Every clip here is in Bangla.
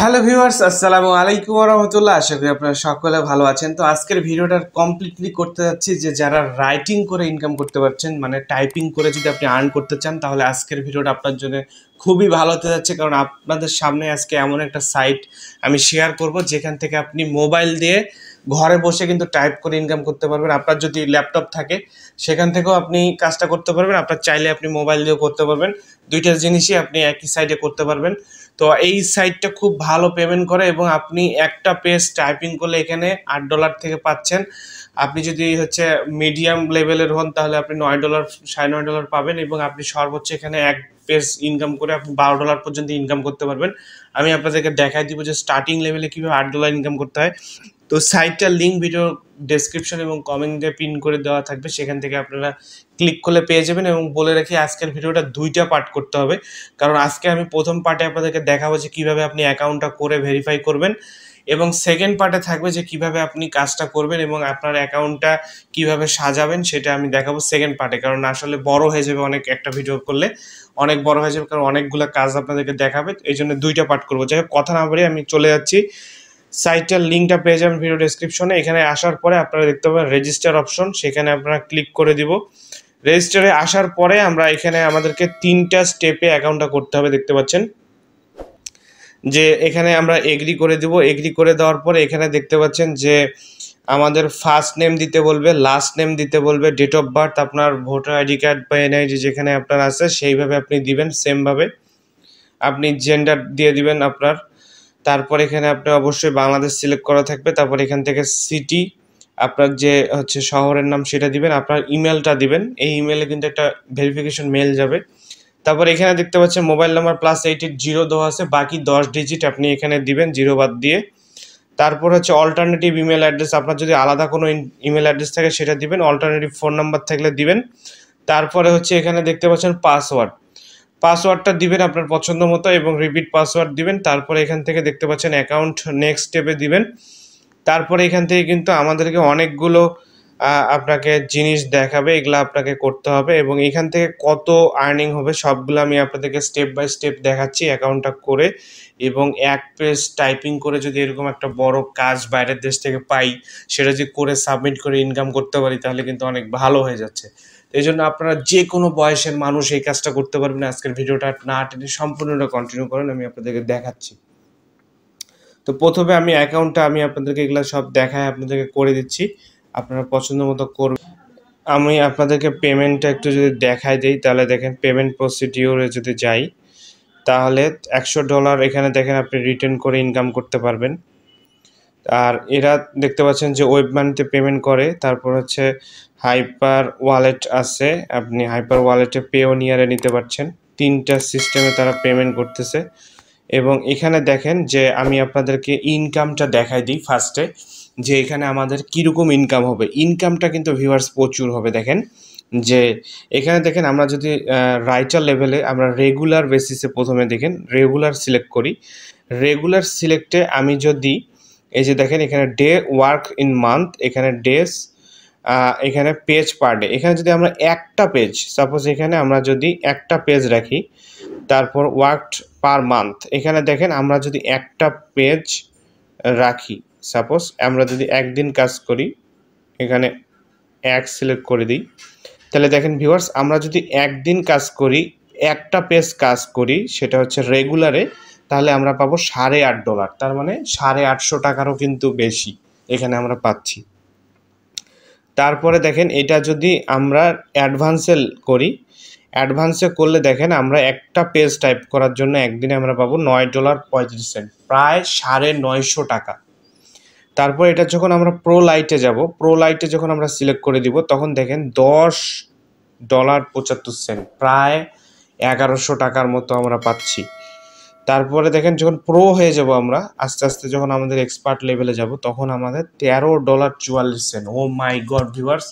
হ্যালো ভিউয়ার্স, আসসালামু আলাইকুম ওয়া রাহমাতুল্লাহ। আশা করি আপনারা সকলে ভালো আছেন। তো আজকের ভিডিওটা কমপ্লিটলি করতে যাচ্ছি যে যারা রাইটিং করে ইনকাম করতে পারছেন, মানে টাইপিং করে যদি আপনি আর্ন করতে চান, তাহলে আজকের ভিডিওটা আপনার জন্য খুবই ভালো হতে যাচ্ছে। কারণ আপনাদের সামনে আজকে এমন একটা সাইট আমি শেয়ার করব যেখান থেকে আপনি মোবাইল দিয়ে ঘরে বসে কিন্তু টাইপ করে ইনকাম করতে পারবেন। আপনার যদি ল্যাপটপ থাকে সেখান থেকেও আপনি কাজটা করতে পারবেন, আপনার চাইলে আপনি মোবাইল দিয়েও করতে পারবেন। দুইটা জিনিসই আপনি একই সাইটে করতে পারবেন। তো এই সাইটটা খুব ভালো পেমেন্ট করে এবং আপনি একটা পেজ টাইপিং করলে এখানে $8 থেকে পাচ্ছেন। আপনি যদি হচ্ছে মিডিয়াম লেভেলের হন তাহলে আপনি $9 $9.5 পাবেন এবং আপনি সর্বোচ্চ এখানে এক পেজ ইনকাম করে আপনি $12 পর্যন্ত ইনকাম করতে পারবেন। আমি আপনাদেরকে দেখাই দিব যে স্টার্টিং লেভেলে কীভাবে $8 ইনকাম করতে হয়। তো সাইটটার লিঙ্ক ভিডিও ডেসক্রিপশন এবং কমেন্টে পিন করে দেওয়া থাকবে, সেখান থেকে আপনারা ক্লিক করলে পেয়ে যাবেন। এবং বলে রাখি আজকের ভিডিওটা দুইটা পার্ট করতে হবে, কারণ আজকে আমি প্রথম পার্টে আপনাদেরকে দেখাবো যে কীভাবে আপনি অ্যাকাউন্টটা করে ভেরিফাই করবেন, এবং সেকেন্ড পার্টে থাকবে যে কিভাবে আপনি কাজটা করবেন এবং আপনার অ্যাকাউন্টটা কিভাবে সাজাবেন সেটা আমি দেখাবো সেকেন্ড পার্টে। কারণ আসলে বড় হয়ে যাবে, অনেক একটা ভিডিও করলে অনেক বড় হয়ে যাবে, কারণ অনেকগুলো কাজ আপনাদেরকে দেখাবে, এই জন্য দুইটা পার্ট করবো। যাই হোক, কথা না বলে আমি চলে যাচ্ছি। সাইটের লিঙ্কটা পেয়ে যাবেন ভিডিও ডেসক্রিপশনে। এখানে আসার পরে আপনারা দেখতে পাবেন রেজিস্টার অপশন, সেখানে আপনারা ক্লিক করে দিব। রেজিস্টারে আসার পরে আমরা এখানে আমাদেরকে 3টা স্টেপে অ্যাকাউন্টটা করতে হবে, দেখতে পাচ্ছেন যে এখানে আমরা এগ্রি করে দিব। এগ্রি করে দেওয়ার পরে এখানে দেখতে পাচ্ছেন যে আমাদের ফার্স্ট নেম দিতে বলবে, লাস্ট নেম দিতে বলবে, ডেট অফ বার্থ আপনার ভোটার আইডি কার্ড বা এনআইডি যেখানে আপনার আছে সেইভাবে আপনি দিবেন, সেমভাবে আপনি জেন্ডার দিয়ে দিবেন আপনার। তারপর এখানে আপনি অবশ্যই বাংলাদেশ সিলেক্ট করা থাকবে। তারপর এখান থেকে সিটি, আপনার যে হচ্ছে শহরের নাম সেটা দিবেন, আপনার ইমেলটা দিবেন। এই ইমেলে কিন্তু একটা ভেরিফিকেশন মেল যাবে। তারপর এখানে দেখতে পাচ্ছেন মোবাইল নাম্বার +88 দেওয়া আছে, বাকি 10 ডিজিট আপনি এখানে দিবেন 0 বাদ দিয়ে। তারপর হচ্ছে অল্টারনেটিভ ইমেল অ্যাড্রেস, আপনার যদি আলাদা কোনো ইমেল অ্যাড্রেস থাকে সেটা দিবেন, অল্টারনেটিভ ফোন নাম্বার থাকলে দিবেন। তারপরে হচ্ছে এখানে দেখতে পাচ্ছেন পাসওয়ার্ডটা দিবেন আপনার পছন্দ মতো এবং রিপিট পাসওয়ার্ড দিবেন। তারপরে এখান থেকে দেখতে পাচ্ছেন অ্যাকাউন্ট নেক্সট স্টেপে দিবেন। তারপরে এখান থেকে কিন্তু আমাদেরকে অনেকগুলো আপনাকে জিনিস দেখাবে, এগুলো আপনাকে করতে হবে এবং এখান থেকে কত আর্নিং হবে সবগুলো আমি আপনাদেরকে স্টেপ বাই স্টেপ দেখাচ্ছি অ্যাকাউন্টটা করে। এবং এক পেজ টাইপিং করে যদি এরকম একটা বড় কাজ বাইরের দেশ থেকে পাই, সেটা যদি করে সাবমিট করে ইনকাম করতে পারি তাহলে কিন্তু অনেক ভালো হয়ে যাচ্ছে। এই জন্য আপনারা যে কোনো বয়সের মানুষ এই কাজটা করতে পারবেন। আজকের ভিডিওটা না টেনে সম্পূর্ণটা কন্টিনিউ করেন, আমি আপনাদেরকে দেখাচ্ছি। তো প্রথমে আমি অ্যাকাউন্টটা আমি আপনাদেরকে এগুলো সব দেখায় আপনাদেরকে করে দিচ্ছি, আপনারা পছন্দ মতো করবেন। আমি আপনাদেরকে পেমেন্টটা একটু যদি দেখাই দিই তাহলে দেখেন পেমেন্ট প্রসিডিওরে যদি যাই তাহলে $100 এখানে দেখেন আপনি রিটার্ন করে ইনকাম করতে পারবেন। আর এরা দেখতে পাচ্ছেন যে ওয়েব মানিতে পেমেন্ট করে। তারপর হচ্ছে হাইপার ওয়ালেট আছে, আপনি হাইপার ওয়ালেটে পেওনিয়ারে নিতে পারছেন। 3টা সিস্টেমে তারা পেমেন্ট করতেছে। এবং এখানে দেখেন যে আমি আপনাদেরকে ইনকামটা দেখাই দিই ফার্স্টে, যে এখানে আমাদের কীরকম ইনকাম হবে। ইনকামটা কিন্তু ভিউয়ার্স প্রচুর হবে। দেখেন যে এখানে দেখেন আমরা যদি রাইটার লেভেলে আমরা রেগুলার বেসিসে প্রথমে দেখেন রেগুলার সিলেক্ট করি। রেগুলার সিলেক্টে আমি যদি এই যে দেখেন এখানে ডে ওয়ার্ক ইন মান্থ, এখানে ডেজ, এখানে পেজ পার ডে, এখানে যদি আমরা একটা পেজ সাপোজ এখানে আমরা যদি একটা পেজ রাখি, তারপর ওয়ার্কড পার মান্থ এখানে দেখেন আমরা যদি একটা পেজ রাখি, সাপোজ আমরা যদি একদিন কাজ করি, এখানে এক সিলেক্ট করে দিই, তাহলে দেখেন ভিউয়ার্স আমরা যদি একদিন কাজ করি, একটা পেজ কাজ করি, সেটা হচ্ছে রেগুলারে, তাহলে আমরা পাবো $8.5। তার মানে 850 টাকারও কিন্তু বেশি এখানে আমরা পাচ্ছি। তারপরে দেখেন এটা যদি আমরা অ্যাডভান্সে করি, অ্যাডভান্সে করলে দেখেন আমরা একটা পেজ টাইপ করার জন্য একদিনে আমরা পাবো $9.35, প্রায় 950 টাকা। তারপর এটা যখন আমরা প্রো লাইটে যাব, প্রো লাইটে যখন আমরা সিলেক্ট করে দিব তখন দেখেন $10.75, প্রায় 1100 টাকার মতো আমরা পাচ্ছি। তারপরে দেখেন যখন প্রো হয়ে যাব আমরা আস্তে আস্তে, যখন আমাদের এক্সপার্ট লেভেলে যাব তখন আমাদের $13.44। ও মাই গড ভিউয়ার্স,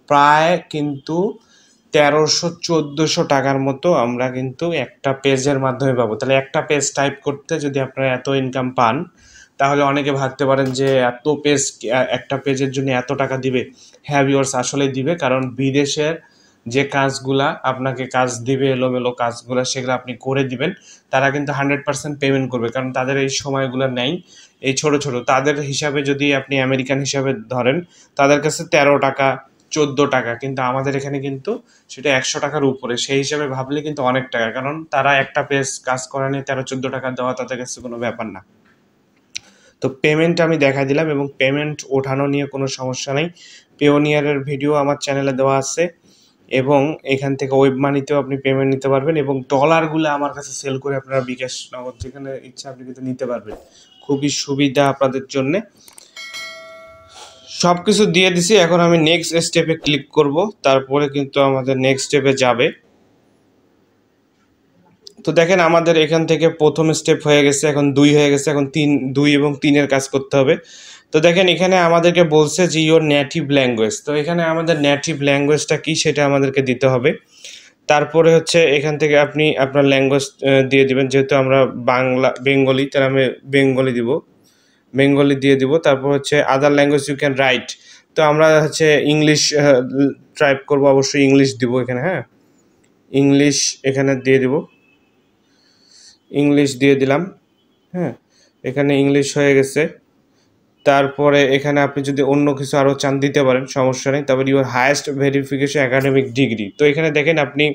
প্রায় কিন্তু 1300-1400 টাকার মতো আমরা কিন্তু একটা পেজের মাধ্যমে পাবো। তাহলে একটা পেজ টাইপ করতে যদি আপনারা এত ইনকাম পান, তাহলে অনেকে ভাবতে পারেন যে এত পেজ, একটা পেজের জন্য এত টাকা দিবে। হ্যাঁ ভিউয়ার্স, আসলে দিবে, কারণ বিদেশের যে কাজগুলা আপনাকে কাজ দিবে এলোমেলো কাজগুলা সেগুলো আপনি করে দিবেন, তারা কিন্তু 100% পেমেন্ট করবে, কারণ তাদের এই সময়গুলো নেই। এই ছোট ছোট তাদের হিসাবে যদি আপনি আমেরিকান হিসাবে ধরেন, তাদের কাছে 13 টাকা 14 টাকা, কিন্তু আমাদের এখানে কিন্তু সেটা 100 টাকার উপরে। সেই হিসাবে ভাবলে কিন্তু অনেক টাকা, কারণ তারা একটা পেজ কাজ করা নিয়ে 13-14 টাকা দেওয়া তাদের কাছে কোনো ব্যাপার না। তো পেমেন্ট আমি দেখা দিলাম, এবং পেমেন্ট ওঠানো নিয়ে কোনো সমস্যা নেই। পেওনিয়ারের ভিডিও আমার চ্যানেলে দেওয়া আছে, এবং এখান থেকে ওয়েব মানিতেও আপনি পেমেন্ট নিতে পারবেন, এবং ডলারগুলো আমার কাছে সেল করে আপনারা বিকাশ নগদ যেখানে ইচ্ছা আপনি কিন্তু নিতে পারবেন। খুবই সুবিধা আপনাদের জন্য। সব কিছু দিয়ে দিছি, এখন আমি নেক্সট স্টেপে ক্লিক করব, তারপরে কিন্তু আমাদের নেক্সট স্টেপে যাবে। তো দেখেন আমাদের এখান থেকে প্রথম স্টেপ হয়ে গেছে, এখন 2 হয়ে গেছে, এখন 3, 2 এবং 3-এর কাজ করতে হবে। তো দেখেন এখানে আমাদেরকে বলছে যে ইওর নেটিভ ল্যাঙ্গুয়েজ, তো এখানে আমাদের নেটিভ ল্যাঙ্গুয়েজটা কি সেটা আমাদেরকে দিতে হবে। তারপরে হচ্ছে এখান থেকে আপনি আপনার ল্যাঙ্গুয়েজ দিয়ে দিবেন, যেহেতু আমরা বেঙ্গলি, তাহলে আমি বেঙ্গলি দিয়ে দিব। তারপর হচ্ছে other language you can write, তো আমরা হচ্ছে ইংলিশ টাইপ করব, অবশ্যই ইংলিশ দিব এখানে। হ্যাঁ, ইংলিশ এখানে দিয়ে দিব, ইংলিশ দিয়ে দিলাম। হ্যাঁ, এখানে ইংলিশ হয়ে গেছে। তারপরে এখানে আপনি যদি অন্য কিছু আরও চান দিতে পারেন, সমস্যা নেই। তারপর your highest verification academic degree, তো এখানে দেখেন আপনি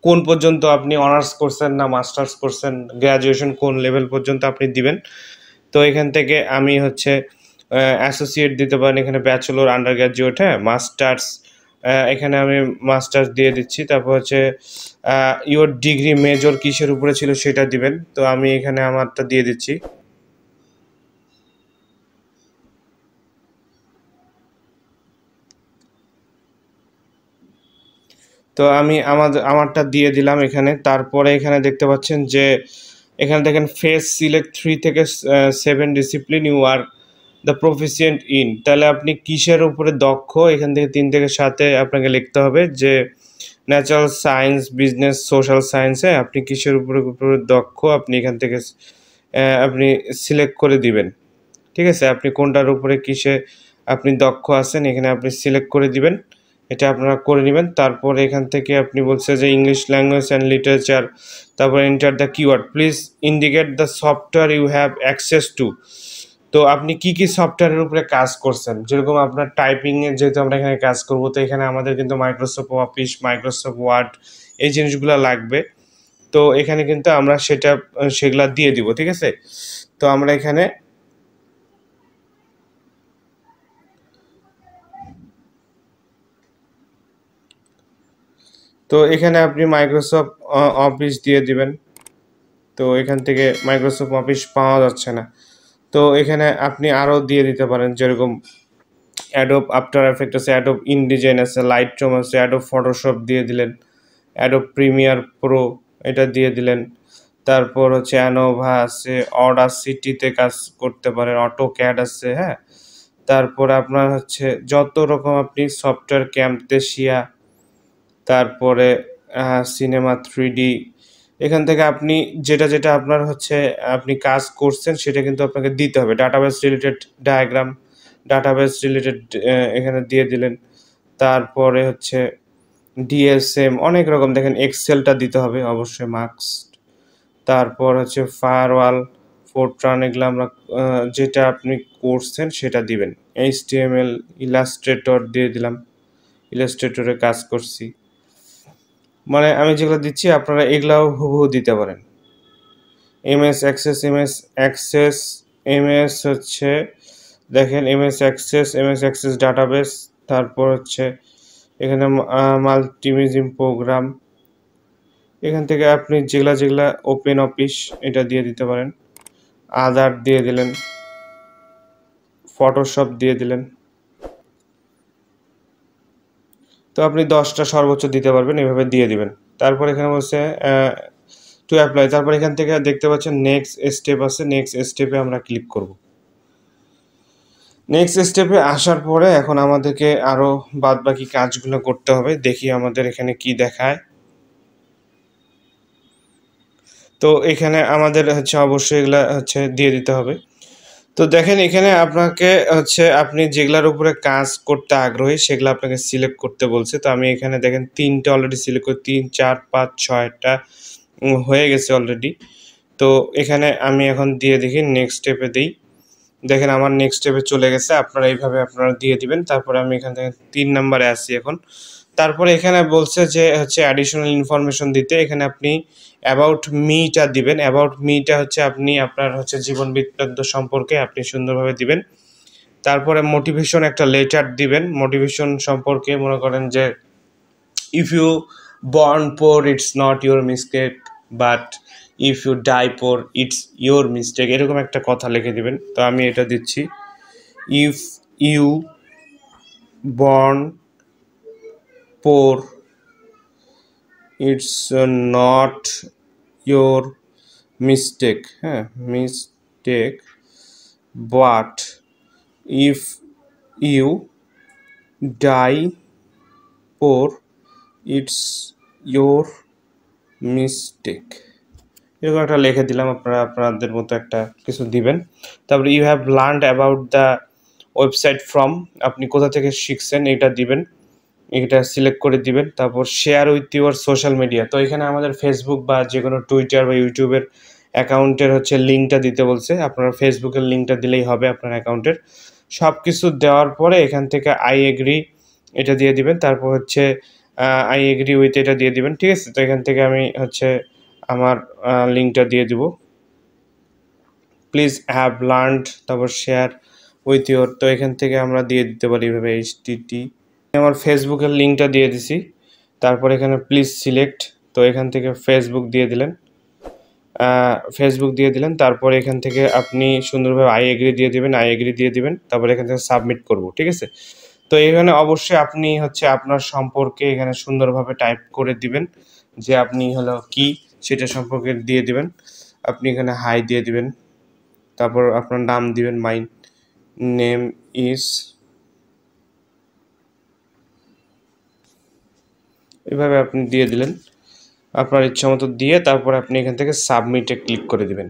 কোন পর্যন্ত আপনি অনার্স করছেন না মাস্টার্স করছেন, গ্র্যাজুয়েশন কোন লেভেল পর্যন্ত আপনি দিবেন। তো এখান থেকে আমি হচ্ছে অ্যাসোসিয়েট দিতে পারেন, এখানে ব্যাচেলর, আন্ডার গ্র্যাজুয়েট, হ্যাঁ, মাস্টার্স, এখানে আমি মাস্টার্স দিয়ে দিচ্ছি। তারপর হচ্ছে ইওর ডিগ্রি মেজর কিসের উপরে ছিল সেটা দিবেন, তো আমি এখানে আমারটা দিয়ে দিচ্ছি। তো আমি আমারটা দিয়ে দিলাম এখানে। তারপরে এখানে দেখতে পাচ্ছেন যে এখানে দেখেন ফেস সিলেক্ট 3 থেকে 7 discipline you are the proficient in, তাহলে আপনি কিসের উপরে দক্ষ, এখান থেকে 3 থেকে 7-এ আপনাকে লিখতে হবে যে ন্যাচারাল সায়েন্স, বিজনেস, সোশ্যাল সায়েন্সে আপনি কিসের উপরে দক্ষ, আপনি এখান থেকে আপনি সিলেক্ট করে দিবেন। ঠিক আছে, আপনি কোনটার উপরে কিসে আপনি দক্ষ আছেন এখানে আপনি সিলেক্ট করে দিবেন, এটা আপনারা করে নেবেন। তারপর এখান থেকে আপনি বলছে যে ইংলিশ ল্যাঙ্গুয়েজ অ্যান্ড লিটারেচার, তারপর enter the keyword, please indicate the software you have access to, তো আপনি কি কি সফটওয়্যারের উপরে কাজ করছেন, যেরকম আপনার টাইপিংয়ের, যেহেতু আমরা এখানে কাজ করব, তো এখানে আমাদের কিন্তু মাইক্রোসফট অফিস, মাইক্রোসফট ওয়ার্ড, এই জিনিসগুলো লাগবে। তো এখানে কিন্তু আমরা সেগুলা দিয়ে দিব। ঠিক আছে, তো আমরা এখানে তো এখানে আপনি মাইক্রোসফট অফিস দিয়ে দিবেন। তো এখান থেকে মাইক্রোসফট অফিস পাওয়া যাচ্ছে না, তো এখানে আপনি আরও দিয়ে দিতে পারেন, যেরকম অ্যাডোব আফটার এফেক্ট আছে, অ্যাডোব ইনডিজাইন আছে, লাইটরুম আছে, অ্যাডোব ফটোশপ দিয়ে দিলেন, অ্যাডোব প্রিমিয়ার প্রো এটা দিয়ে দিলেন। তারপর হচ্ছে অ্যানোভা আছে, অডাসিটিতে কাজ করতে পারেন, অটোক্যাড আছে। হ্যাঁ, তারপর আপনার হচ্ছে যত রকম আপনি সফটওয়্যার, ক্যামটেসিয়া, তারপরে সিনেমা 3D, এখান থেকে আপনি যেটা যেটা আপনার হচ্ছে আপনি কাজ করছেন সেটা কিন্তু আপনাকে দিতে হবে। Database related diagram, database related এখানে দিয়ে দিলেন। তারপরে হচ্ছে ডিএসএম, অনেক রকম দেখেন, এক্সেলটা দিতে হবে অবশ্যই মার্কস। তারপর হচ্ছে ফায়ারওয়াল, ফোরট্রান, এগুলো আমরা যেটা আপনি করছেন সেটা দিবেন। এইচটিএমএল, ইলাস্ট্রেটর দিয়ে দিলাম, ইলাস্ট্রেটরে কাজ করছি, মানে আমি যেগুলো দিচ্ছি আপনারা এগুলাও হুবহু দিতে পারেন। এমএস অ্যাক্সেস, এমএস হচ্ছে দেখেন এমএস অ্যাক্সেস ডাটাবেস, তারপর হচ্ছে এখানে মাল্টিমিডিয়া প্রোগ্রাম, এখান থেকে আপনি যেগুলা ওপেন অফিস এটা দিয়ে দিতে পারেন, আদার দিয়ে দিলেন, ফটোশপ দিয়ে দিলেন। তো আপনি 10টা সর্বোচ্চ দিতে পারবেন, এভাবে দিয়ে দিবেন। তারপর এখানে বলছে টু অ্যাপ্লাই, তারপর এখান থেকে দেখতে পাচ্ছেন নেক্সট স্টেপ আছে, নেক্সট স্টেপে আমরা ক্লিক করব। নেক্সট স্টেপে আসার পরে এখন আমাদেরকে আরও বাদবাকি কাজগুলো করতে হবে, দেখি আমাদের এখানে কি দেখায়। তো এখানে আমাদের হচ্ছে অবশ্যই এগুলা হচ্ছে দিয়ে দিতে হবে। তো দেখেন এখানে আপনাকে হচ্ছে আপনি যেগুলার উপরে কাজ করতে আগ্রহী সেগুলো আপনাকে সিলেক্ট করতে বলছে। তো আমি এখানে দেখেন ৩ টা অলরেডি সিলেক্ট করে ৩, ৪, ৫, ৬ টা হয়ে গেছে অলরেডি। তো এখানে আমি এখন দিয়ে দেখি নেক্সট স্টেপে দেই। দেখেন আমার নেক্সট স্টেপে চলে গেছে। আপনারা এইভাবে আপনারা দিয়ে দিবেন। তারপরে আমি এখান থেকে ৩ নাম্বারে আসি এখন। তারপরে এখানে বলছে যে হচ্ছে অ্যাডিশনাল ইনফরমেশন দিতে। এখানে আপনি অ্যাবাউট মি টা দিবেন। অ্যাবাউট মি টা হচ্ছে আপনি আপনার হচ্ছে জীবন বৃত্তান্ত সম্পর্কে আপনি সুন্দরভাবে দিবেন। তারপরে মোটিভেশন একটা লেটার দিবেন। মোটিভেশন সম্পর্কে মনে করেন যে if you born poor it's not your mistake but if you die poor it's your mistake, এরকম একটা কথা লিখে দিবেন। তো আমি এটা দিচ্ছি, if you born poor it's not your mistake, হ্যাঁ mistake, but if you die poor it's your mistake, এরকম একটা লিখে দিলাম। আপনারা আপনাদের মতো একটা কিছু দিবেন। তারপরে you have learned about the website from, আপনি কোথা থেকে শিখছেন এটা দিবেন, এটা সিলেক্ট করে দিবেন। তারপর share with your social media, তো এখানে আমাদের ফেসবুক বা যে কোনো টুইটার বা ইউটিউবের অ্যাকাউন্টের হচ্ছে লিঙ্কটা দিতে বলছে। আপনারা ফেসবুকের লিঙ্কটা দিলেই হবে আপনার অ্যাকাউন্টের। সব কিছু দেওয়ার পরে এখান থেকে আই এগ্রি এটা দিয়ে দিবেন। তারপর হচ্ছে আই এগ্রি উইথ এটা দিয়ে দিবেন, ঠিক আছে। তো এখান থেকে আমি হচ্ছে আমার লিঙ্কটা দিয়ে দিব, প্লিজ হ্যাভ লার্নড, তারপর শেয়ার উইথ ইউর, তো এখান থেকে আমরা দিয়ে দিতে পারি এইভাবে এইচটিটি। আমার ফেসবুকের লিঙ্কটা দিয়ে দিছি। তারপর এখানে প্লিজ সিলেক্ট, তো এখান থেকে ফেসবুক দিয়ে দিলেন, ফেসবুক দিয়ে দিলেন। তারপর এখান থেকে আপনি সুন্দরভাবে আই এগ্রি দিয়ে দিবেন, আই এগ্রি দিয়ে দিবেন। তারপর এখান থেকে সাবমিট করব, ঠিক আছে। তো এখানে অবশ্যই আপনি হচ্ছে আপনার সম্পর্কে এখানে সুন্দরভাবে টাইপ করে দিবেন যে আপনি হলো কি সেটা সম্পর্কে দিয়ে দিবেন। আপনি এখানে হাই দিয়ে দিবেন, তারপর আপনার নাম দিবেন, মাই নেম ইজ, এভাবে আপনি দিয়ে দিলেন আপনার ইচ্ছা মতো দিয়ে। তারপর আপনি এখান থেকে সাবমিটে ক্লিক করে দিবেন।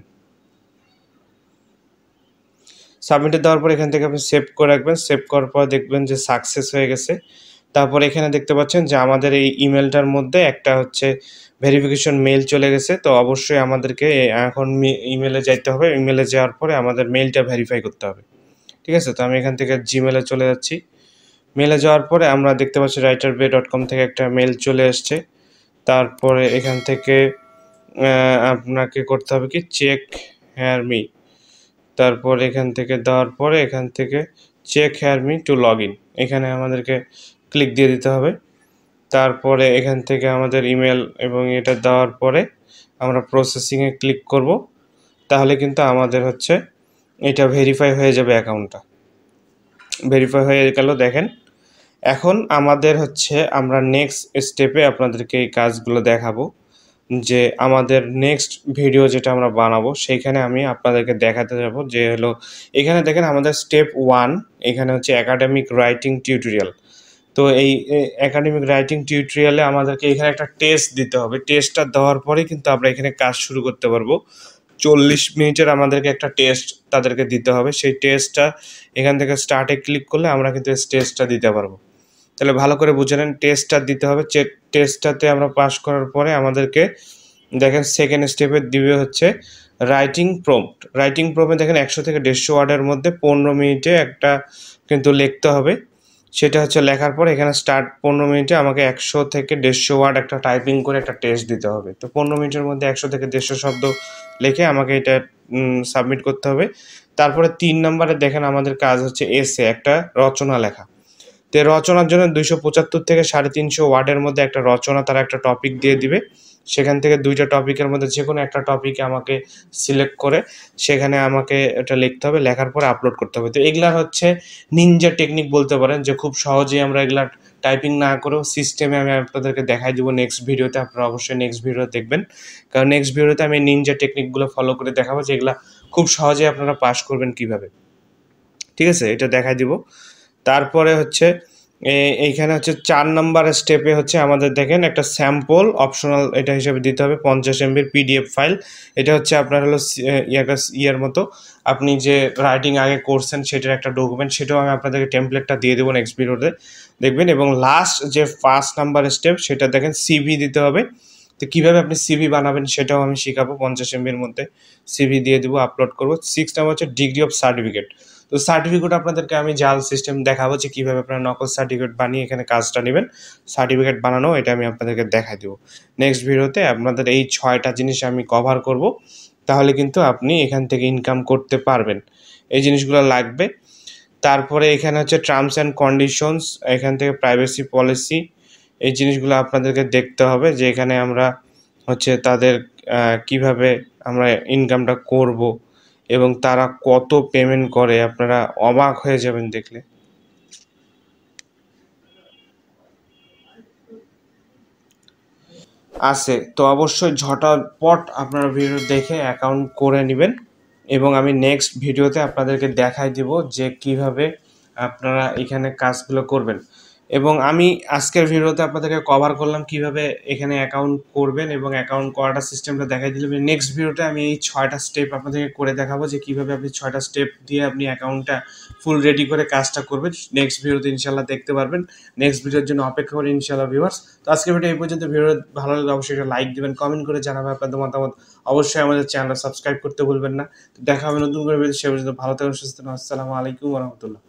সাবমিটে দেওয়ার পর এখান থেকে আপনি সেভ করে রাখবেন। সেভ করার পর দেখবেন যে সাকসেস হয়ে গেছে। তারপর এখানে দেখতে পাচ্ছেন যে আমাদের এই ইমেলটার মধ্যে একটা হচ্ছে ভেরিফিকেশন মেইল চলে গেছে। তো অবশ্যই আমাদেরকে এখন ইমেলে যাইতে হবে। ইমেলে যাওয়ার পরে আমাদের মেইলটা ভেরিফাই করতে হবে, ঠিক আছে। তো আমি এখান থেকে জিমেলে চলে যাচ্ছি। মেলে যাওয়ার পরে আমরা দেখতে পাচ্ছি writerbay.com থেকে একটা মেল চলে এসছে। তারপরে এখান থেকে আপনাকে করতে হবে কি চেক হেয়ার মি, তারপর এখান থেকে দেওয়ার পরে এখান থেকে check here me to log in, এখানে আমাদেরকে ক্লিক দিয়ে দিতে হবে। তারপরে এখান থেকে আমাদের ইমেল এবং এটা দেওয়ার পরে আমরা প্রসেসিংয়ে ক্লিক করব। তাহলে কিন্তু আমাদের হচ্ছে এটা ভেরিফাই হয়ে যাবে, অ্যাকাউন্টটা ভেরিফাই হয়ে গেল। দেখেন এখন আমাদের হচ্ছে আমরা নেক্সট স্টেপে আপনাদেরকে এই কাজগুলো দেখাবো, যে আমাদের নেক্সট ভিডিও যেটা আমরা বানাবো সেইখানে আমি আপনাদেরকে দেখাতে যাব যে হলো এখানে দেখেন আমাদের স্টেপ 1 এখানে হচ্ছে একাডেমিক রাইটিং টিউটোরিয়াল। তো এই একাডেমিক রাইটিং টিউটোরিয়ালে আমাদেরকে এখানে একটা টেস্ট দিতে হবে। টেস্টটা দেওয়ার পরে কিন্তু আমরা এখানে কাজ শুরু করতে পারবো। 40 মিনিটের আমাদেরকে একটা টেস্ট তাদেরকে দিতে হবে। সেই টেস্টটা এখান থেকে স্টার্টে ক্লিক করলে আমরা কিন্তু এই টেস্টটা দিতে পারবো। তাহলে ভালো করে বুঝে নেন, টেস্টটা দিতে হবে। টেস্টটাতে আমরা পাস করার পরে আমাদেরকে দেখেন সেকেন্ড স্টেপে দিবে হচ্ছে রাইটিং প্রম্পট। রাইটিং প্রম্পটে দেখেন 100 থেকে 150 ওয়ার্ডের মধ্যে 15 মিনিটে একটা কিন্তু লিখতে হবে। সেটা হচ্ছে লেখার পর এখানে স্টার্ট 15 মিনিটে আমাকে 100 থেকে 150 ওয়ার্ড একটা টাইপিং করে একটা টেস্ট দিতে হবে। তো 15 মিনিটের মধ্যে 100 থেকে 150 শব্দ লিখে আমাকে এটা সাবমিট করতে হবে। তারপরে 3 নম্বরে দেখেন আমাদের কাজ হচ্ছে এসে একটা রচনা লেখা। তো রচনার জন্য 275 থেকে 350 ওয়ার্ডের মধ্যে একটা রচনা, তারা একটা টপিক দিয়ে দিবে। সেখান থেকে 2টা টপিকের মধ্যে যে কোনো একটা টপিকে আমাকে সিলেক্ট করে সেখানে আমাকে এটা লিখতে হবে, লেখার পরে আপলোড করতে হবে। তো এগুলা হচ্ছে নিনজা টেকনিক বলতে পারেন, যে খুব সহজেই আমরা এগুলা টাইপিং না করেও সিস্টেমে আমি আপনাদেরকে দেখাই দেবো নেক্সট ভিডিওতে। আপনারা অবশ্যই নেক্সট ভিডিও দেখবেন, কারণ নেক্সট ভিডিওতে আমি নিনজা টেকনিকগুলো ফলো করে দেখাবো যেগুলা খুব সহজেই আপনারা পাস করবেন কিভাবে, ঠিক আছে, এটা দেখাই দিব। তারপরে হচ্ছে এইখানে হচ্ছে ৪ নাম্বার স্টেপে হচ্ছে আমাদের দেখেন একটা স্যাম্পল অপশনাল এটা হিসেবে দিতে হবে 50 এমবির পিডিএফ ফাইল। এটা হচ্ছে আপনার হলো ইয়ার মতো আপনি যে রাইটিং আগে করছেন সেটার একটা ডকুমেন্ট, সেটাও আমি আপনাদেরকে টেমপ্লেটটা দিয়ে দেবো নেক্সট ভিডিওতে দেখবেন। এবং লাস্ট যে 1st নাম্বার স্টেপ সেটা দেখেন সিভি দিতে হবে। তো কীভাবে আপনি সিভি বানাবেন সেটাও আমি শেখাবো। 50 এমবির মধ্যে সিভি দিয়ে দেবো, আপলোড করবো। 6 নাম্বার হচ্ছে ডিগ্রি অফ সার্টিফিকেট। তো সার্টিফিকেট আপনাদেরকে আমি জাল সিস্টেম দেখাবো যে কীভাবে আপনারা নকল সার্টিফিকেট বানিয়ে এখানে কাজটা নেবেন। সার্টিফিকেট বানানো এটা আমি আপনাদেরকে দেখাই দেবো নেক্সট ভিডিওতে। আপনাদের এই 6টা জিনিস আমি কভার করব, তাহলে কিন্তু আপনি এখান থেকে ইনকাম করতে পারবেন। এই জিনিসগুলো লাগবে। তারপরে এখানে হচ্ছে টার্মস অ্যান্ড কন্ডিশনস, এখান থেকে প্রাইভেসি পলিসি, এই জিনিসগুলো আপনাদেরকে দেখতে হবে যে এখানে আমরা হচ্ছে তাদের কিভাবে আমরা ইনকামটা করব এবং তারা কত পেমেন্ট করে, আপনারা অবাক হয়ে যাবেন দেখলে। আছে তো অবশ্যই ঝটাপট আপনারা ভিডিও দেখে অ্যাকাউন্ট করে নেবেন এবং আমি নেক্সট ভিডিওতে আপনাদেরকে দেখাই দিব যে কিভাবে আপনারা এখানে কাজগুলো করবেন। এবং আমি আজকের ভিডিওতে আপনাদেরকে কভার করলাম কিভাবে এখানে অ্যাকাউন্ট করবেন এবং অ্যাকাউন্ট করাটা সিস্টেমটা দেখাই দিলাম। নেক্সট ভিডিওতে আমি এই 6টা স্টেপ আপনাদেরকে করে দেখাবো যে কিভাবে আপনি 6টা স্টেপ দিয়ে আপনি অ্যাকাউন্টটা ফুল রেডি করে কাজটা করবেন। নেক্সট ভিডিওতে ইনশাল্লাহ দেখতে পারবেন। নেক্সট ভিডিওর জন্য অপেক্ষা করি ইনশাল্লাহ ভিউয়ার্স। তো আজকের ভিডিও এই পর্যন্ত। ভিডিও ভালো লাগলে অবশ্যই একটা লাইক দিবেন, কমেন্ট করে জানাবেন আপনাদের মতামত। অবশ্যই আমাদের চ্যানেলটা সাবস্ক্রাইব করতে ভুলবেন না। তো দেখা হবে নতুন করে ভিডিও, সে পর্যন্ত ভালো থাকুন, সুস্থ থাকুন। আসসালামু আলাইকুম ওয়া রাহমাতুল্লাহ।